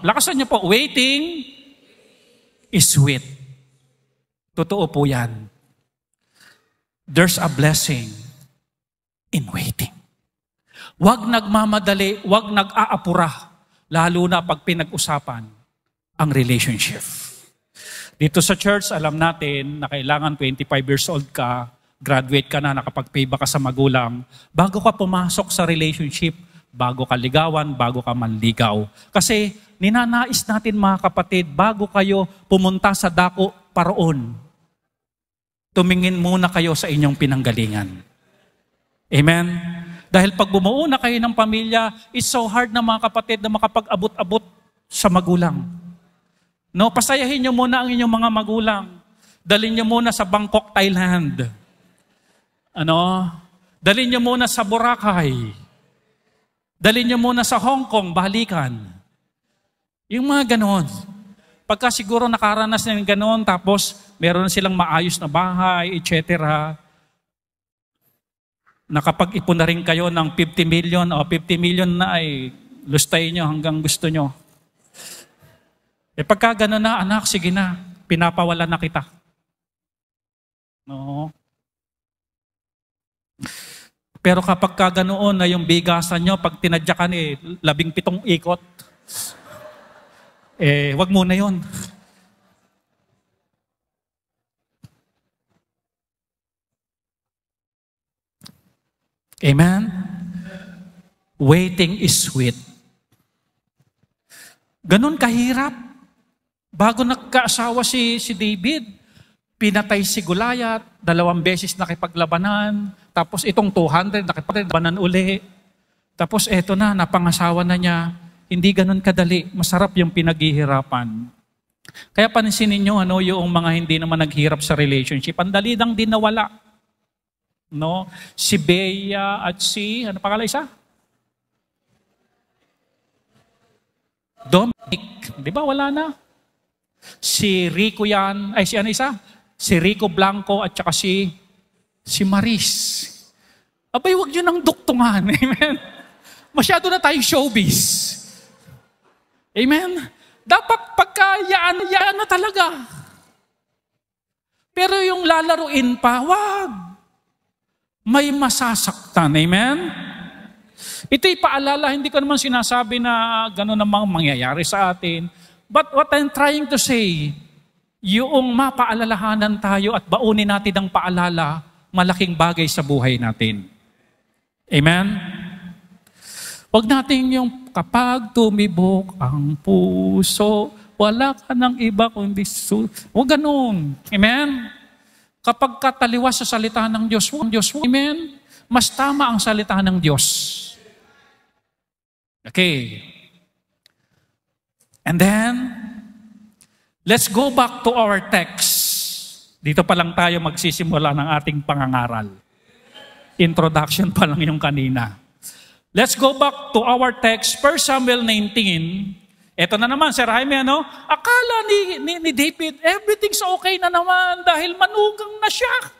Lakasan nyo po. Waiting is sweet. Totoo po yan. There's a blessing in waiting. Huwag nagmamadali, huwag nag-aapura, lalo na pag pinag-usapan ang relationship. Dito sa church, alam natin na kailangan 25 years old ka, graduate ka na, nakapag-pay ba ka sa magulang, bago ka pumasok sa relationship, bago ka ligawan, bago ka manligaw. Kasi ninanais natin mga kapatid, bago kayo pumunta sa dako paroon, tumingin muna kayo sa inyong pinanggalingan. Amen? Dahil pag bumuo na kayo ng pamilya, it's so hard na mga kapatid na makapag-abot-abot sa magulang. No, pasayahin nyo muna ang inyong mga magulang. Dalhin nyo muna sa Bangkok, Thailand. Dalhin nyo muna sa Boracay. Dalhin nyo muna sa Hong Kong, balikan. Yung mga ganon. Pagka siguro nakaranas ng ganon, tapos meron silang maayos na bahay, etc. Nakapag-ipon na rin kayo ng 50 million o 50 million na ay lustay nyo hanggang gusto nyo. Pagka ganon na, anak, sige na, pinapawala na kita. No. Pero kapag ganoon na yung bigasan nyo, pag tinadyakan 17 ikot, wag muna yun. Amen? Waiting is sweet. Ganon kahirap. Bago nagkaasawa si David, pinatay si Goliath, 2 beses nakipaglabanan, tapos itong 200 nakipaglabanan uli. Tapos eto na, napangasawa na niya. Hindi ganon kadali. Masarap yung pinaghihirapan. Kaya pansinin nyo, yung mga hindi naman naghirap sa relationship, ang dali lang din nawala. No? Si Bea at si, ano pangalan isa? Dominic. Di ba wala na? Si Rico yan, ay si ano isa? Si Rico Blanco at saka si Maris. Abay, huwag yun ang duktungan. Amen? Masyado na tayong showbiz. Amen? Dapat pagkayaan na talaga. Pero yung lalaruin pa, wag. May masasaktan. Amen? Ito'y paalala, hindi ko naman sinasabi na gano'n namang mangyayari sa atin. But what I'm trying to say, yung mapaalalahanan tayo at baunin natin ang paalala, malaking bagay sa buhay natin. Amen? Huwag natin yung kapag tumibok ang puso, wala ka ng iba kundi huwag ganun. Amen? Kapag kataliwas sa salita ng Diyos, amen? Mas tama ang salita ng Diyos. Okay. And then, let's go back to our text. Dito pa lang tayo magsisimula ng ating pangangaral. Introduction pa lang yung kanina. Let's go back to our text, 1 Samuel 19. Ito na naman, Sir Jaime, akala ni David, everything's okay na naman dahil manugang na siya.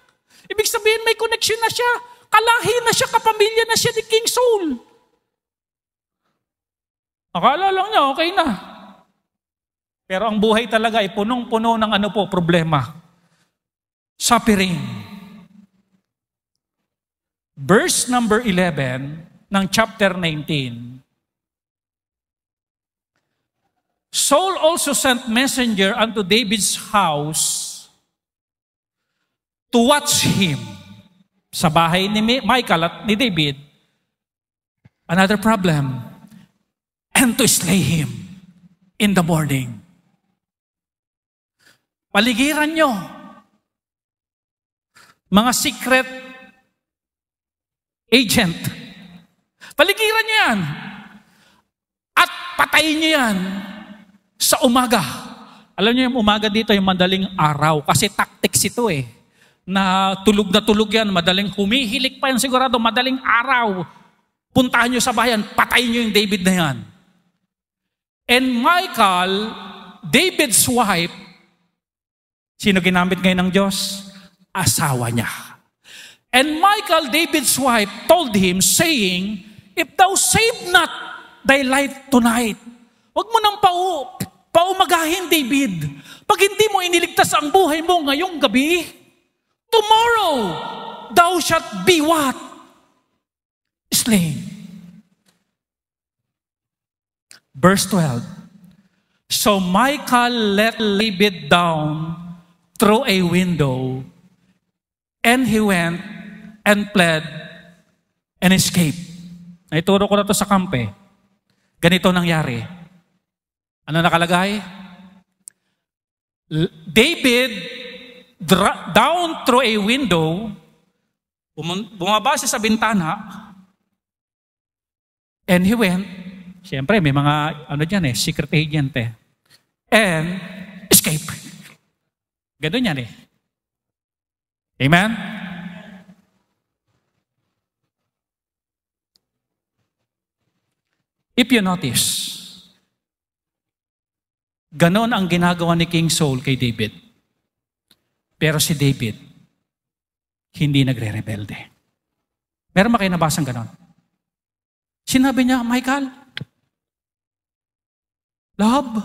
Ibig sabihin, may connection na siya. Kalahi na siya, kapamilya na siya ni King Saul. Akala lang niya, okay na. Pero ang buhay talaga ay punong-puno ng problema. Suffering. Verse number 11 ng chapter 19. Saul also sent messenger unto David's house to watch him. Sa bahay ni Michal at ni David, another problem, and to slay him in the morning. Paligiran nyo. Mga secret agent. Paligiran nyo yan. At patayin nyo yan sa umaga. Alam nyo yung umaga dito, yung madaling araw. Kasi tactics ito na tulog yan, madaling humihilik pa yan sigurado, madaling araw. Puntahan nyo sa bayan, patayin nyo yung David na yan. And Michal, David's wife, sino ginamit ngayon ng Diyos? Asawa niya. And Michal, David's wife, told him, saying, if thou save not thy life tonight, huwag mo nang paumagahin, David. Pag hindi mo iniligtas ang buhay mo ngayong gabi, tomorrow, thou shalt be what? Slain. Verse 12. So Michal let David down through a window, and he went and fled and escaped. Naituro ko na to sa kampe. Ganito nangyari. Ano nakalagay? David down through a window, bumaba siya sa bintana, and he went, siyempre may mga, secret agent And escape. Ganun yan eh. Amen? If you notice, ganon ang ginagawa ni King Saul kay David. Pero si David, hindi nagre-rebelde. Meron ba kayo nabasang ganon? Sinabi niya, Michael, love,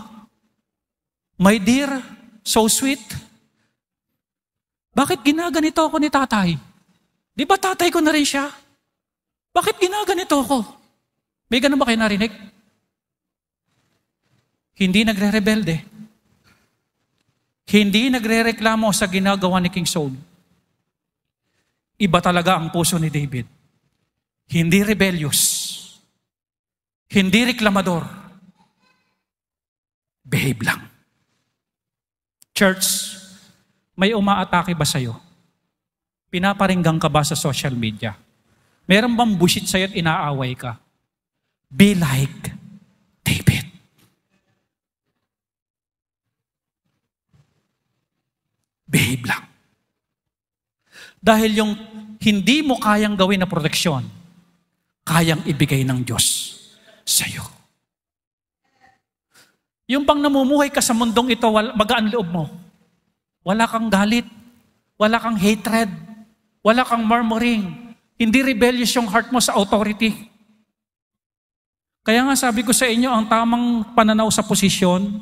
my dear, so sweet. Bakit ginaganito ako ni tatay? Di ba tatay ko na rin siya? Bakit ginaganito ako? May ganun ba kayo narinig? Hindi nagre-rebelde. Hindi nagre-reklamo sa ginagawa ni King Saul. Iba talaga ang puso ni David. Hindi rebellious. Hindi reklamador. Behave lang. Church, may umaatake ba sa'yo? Pinaparinggang ka ba sa social media? Meron bang bullshit sa'yo at inaaway ka? Be like David. Behave lang. Dahil yung hindi mo kayang gawin na proteksyon, kayang ibigay ng Diyos sa'yo. Yung bang namumuhay ka sa mundong ito, magaan loob mo. Wala kang galit. Wala kang hatred. Wala kang murmuring. Hindi rebellious yung heart mo sa authority. Kaya nga sabi ko sa inyo, ang tamang pananaw sa posisyon,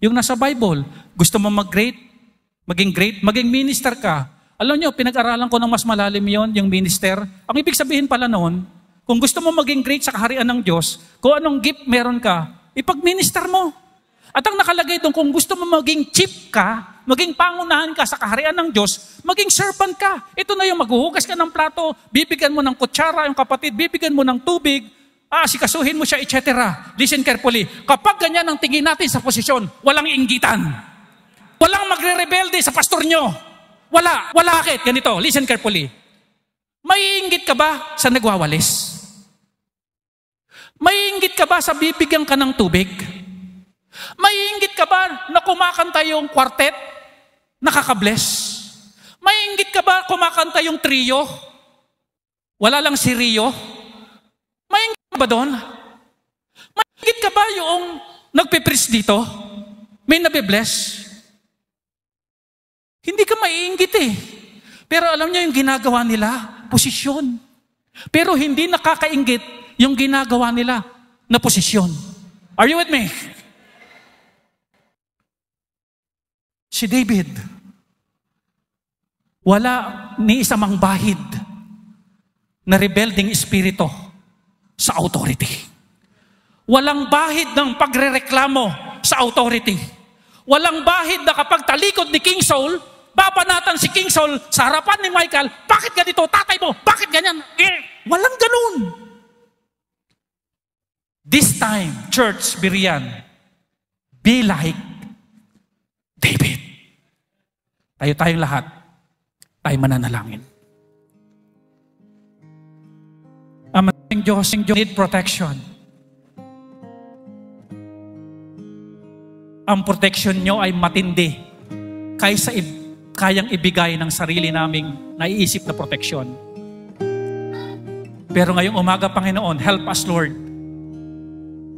yung nasa Bible, gusto mo maging great, maging minister ka. Alam nyo, pinag-aralan ko ng mas malalim yon, yung minister. Ang ibig sabihin pala noon, kung gusto mo maging great sa kaharian ng Diyos, kung anong gift meron ka, ipag-minister mo. At ang nakalagay doon, kung gusto mo maging chief ka, maging pangunahan ka sa kaharian ng Diyos, maging servant ka. Ito na yung maghuhugas ka ng plato, bibigyan mo ng kutsara, yung kapatid, bibigyan mo ng tubig, sikasuhin mo siya, etc. Listen carefully. Kapag ganyan ang tingin natin sa posisyon, walang inggitan. Walang magre-rebelde sa pastor nyo. Wala. Bakit? Ganito, listen carefully. May inggit ka ba sa nagwawalis? May inggit ka ba sa bibigyan ka ng tubig? May inggit ka ba na kumakanta yung quartet? Nakaka-bless? May inggit ka ba kumakanta yung trio? Wala lang si Rio? May inggit ka ba doon? May inggit ka ba yung nagpe-preach dito? May nabe-bless? Hindi ka maiinggit eh. Pero alam niyo yung ginagawa nila, posisyon. Pero hindi nakakainggit yung ginagawa nila na posisyon. Are you with me? Si David, wala ni isa mang bahid na rebelding espiritu sa authority. Walang bahid ng pagrereklamo sa authority. Walang bahid na kapag talikod ni King Saul, babanatan si King Saul sa harapan ni Michael, bakit ganito, tatay mo, bakit ganyan? Walang ganun. This time, church, Berean, be like David. Tayong lahat, tayo mananalangin. Ang Diyos need protection. Ang protection nyo ay matindi kaysa kayang ibigay ng sarili naming naiisip na proteksyon. Pero ngayong umaga, Panginoon, help us, Lord,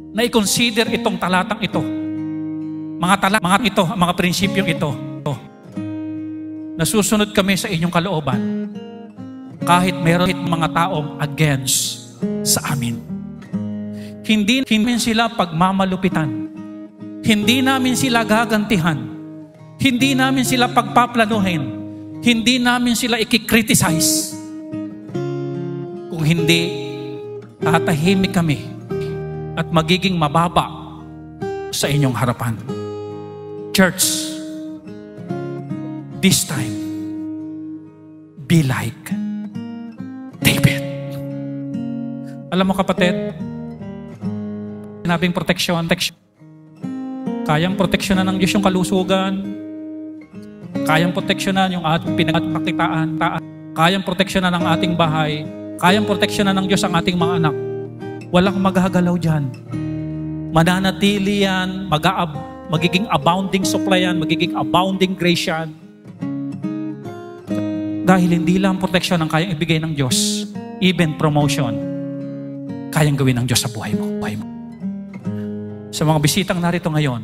na i-consider itong talatang ito. Mga prinsipyong ito. Nasusunod kami sa inyong kalooban kahit meron mga taong against sa amin. Hindi namin sila pagmamalupitan. Hindi namin sila gagantihan. Hindi namin sila pagpaplanuhin. Hindi namin sila ikikriticize. Kung hindi, tatahimik kami at magiging mababa sa inyong harapan. Church, this time, be like David. Alam mo kapatid, sinabing proteksyon. Kayang proteksyonan ng Diyos yung kalusugan. Kayang proteksyonan yung ating pinagpakitaan. Kayang proteksyonan ang ating bahay. Kayang proteksyonan ng Diyos ang ating mga anak. Walang magagalaw dyan. Mananatili yan, magiging abounding supply yan, magiging abounding grace yan. Dahil hindi lang protection ang kayang ibigay ng Diyos, even promotion, kayang gawin ng Diyos sa buhay mo. Sa mga bisitang narito ngayon,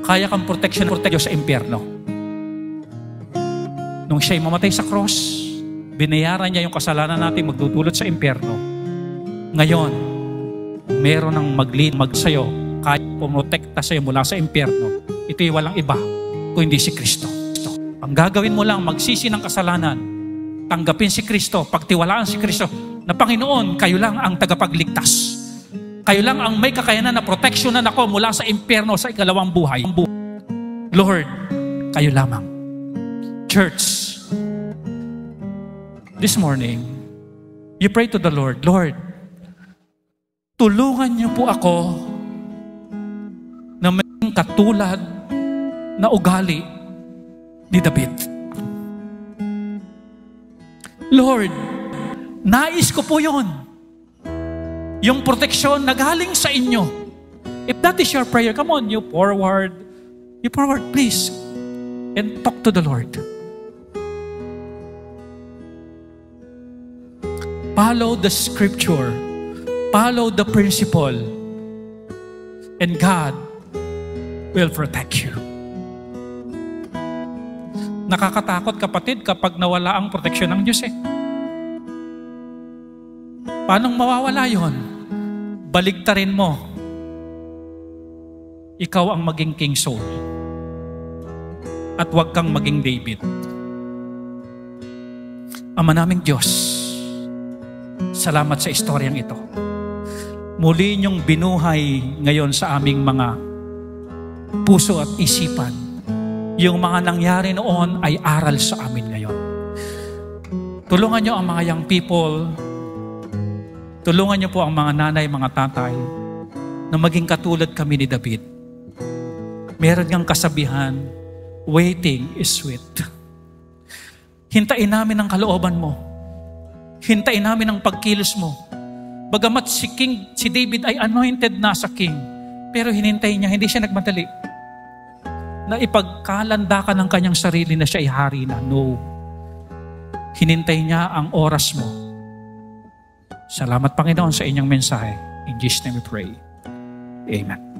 kaya kang protection Diyos sa impyerno. Nung siya'y mamatay sa cross, binayaran niya yung kasalanan natin magdudulot sa impyerno. Ngayon, meron ng mag-lead sa'yo, kaya pumotekta sa'yo mula sa impyerno. Ito'y walang iba kung hindi si Kristo. Ang gagawin mo lang, magsisi ng kasalanan, tanggapin si Kristo, pagtiwalaan si Kristo, na Panginoon, kayo lang ang tagapagligtas. Kayo lang ang may kakayanan na proteksyonan ako mula sa impyerno sa ikalawang buhay. Lord, kayo lamang. Church, this morning, you pray to the Lord, Lord, tulungan niyo po ako na maging katulad na ugali ni David. Lord, nais ko po yun. Yung proteksyon na galing sa inyo. If that is your prayer, come on, you forward, please, and talk to the Lord. Follow the scripture. Follow the principle. And God will protect you. Nakakatakot, kapatid, kapag nawala ang proteksyon ng Diyos eh. Paano mawawala yon? Baligtarin mo. Ikaw ang maging King Saul. At huwag kang maging David. Ama naming Diyos, salamat sa istoryang ito. Muli niyong binuhay ngayon sa aming mga puso at isipan. Yung mga nangyari noon ay aral sa amin ngayon. Tulungan niyo ang mga young people. Tulungan niyo po ang mga nanay, mga tatay na maging katulad kami ni David. Meron niyang kasabihan, waiting is sweet. Hintayin namin ang kalooban mo. Hintayin namin ang pagkilos mo. Bagamat si David ay anointed na sa king, pero hinintay niya, hindi siya nagmadali na ipagkalandakan ng kanyang sarili na siya ay hari na. No. Hinintay niya ang oras mo. Salamat, Panginoon, sa inyong mensahe. In Jesus' name we pray. Amen.